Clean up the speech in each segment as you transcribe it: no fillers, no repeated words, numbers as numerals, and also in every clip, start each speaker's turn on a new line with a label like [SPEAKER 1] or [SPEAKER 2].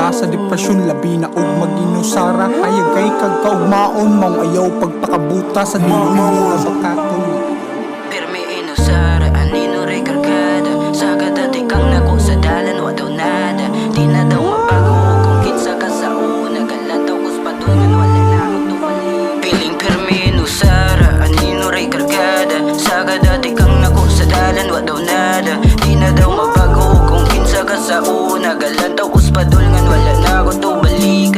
[SPEAKER 1] ka sa depresyon, labi na og mag-inusara. Hayag kay kagkaugmaon, maong ayaw pagpakabuta sa dilong mga bakakon.
[SPEAKER 2] Pirmi inusara, anino rekargada. Saga dati kang nako sa dalan, wa daw nada. Di na daw mabago kung kinsa ka sa una. Galataw kus padungan, wala na akong tumalik. Piling pirmi inusara, anino rekargada. Saga dati kang nako sa dalan, wa daw nada. Di na daw mabago kung kinsa ka sa una. Galataw kus padungan, wala na akong tumalik.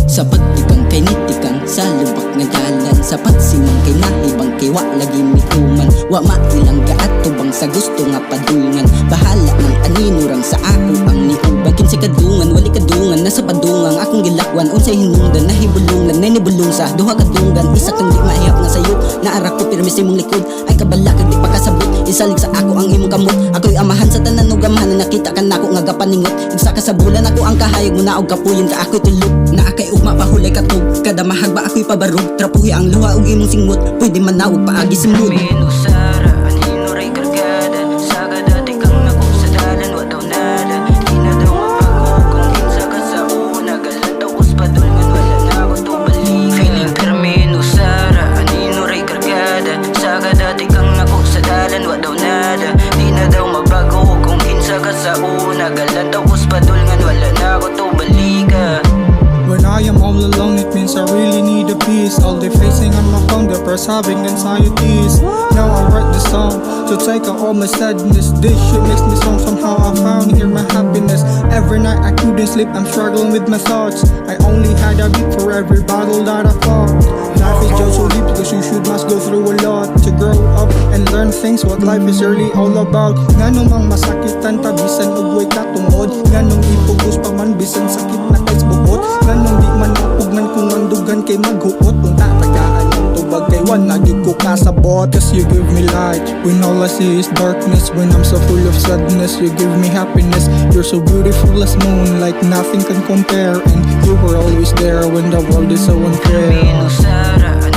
[SPEAKER 3] Sapat ikang kay nitikang sa lubak nga dalan. Sapat simang kay naibang kay wa lagi mituman. Wa mailang gaato bang sa gusto nga padungan. Bahala ng aninurang sa ako ang niubag. Kinsa kadungan, wali kadungan, nasa padungang akong gilakwan. Unsay hinungdan, nahibulungan, nanibulong sa duha kadunggan. Isa kang di maihap nga sayo, naara ko pirmi sa imong likod. Ay kabala kag di pakasabot, isalig sa ako ang imong kamot. Ako'y amahan sa tanan ug amahan na nakita ka nako nga gapaningot. Igsa ka sa bulan ako ang kahayag mo na og kapuyon ka ako'y tulog. Na akay ugma pahulay katog, kada mahag ba ako'y pabarog. Trapuhi ang luha ug imong singot, pwede man na og paagi simod.
[SPEAKER 2] Minusara, anino ray kargada. Saga dati kang nako sa dalan, wa daw nada. Di na daw mabago kung kinsa ka sa una. Galataw kus padulngan, wala na ako tubalik. Feeling minusara, anino ray kargada. Saga dati kang nako sa dalan, wa daw nada. Di na daw mabago kung kinsa ka sa una. Galataw kus padulngan, wala na ako tubalik.
[SPEAKER 1] When I am all alone, it means I really need a peace. All day facing on my phone, depressed, having anxieties. Now I write the song to take out all my sadness. This shit makes me strong, somehow I found here my happiness. Every night I couldn't sleep, I'm struggling with my thoughts. I only had a beat for every battle that I fought. Life is just so deep because you must go through a lot to grow up and learn things what life is really all about. Nganong mang masakitan ta bisan ug way katungod. Nganong ipugos pa man bisan sakit na kay buhot. Nganong di man mapugnan kung ang dugan kay maghuot. Kung tatagaan ang tubag kay wan lagi ko kasabot. Cause you give me light when all I see is darkness. When I'm so full of sadness, you give me happiness. You're so beautiful as moon, like nothing can compare. And you were always there when the world is so unfair.
[SPEAKER 2] Minusara,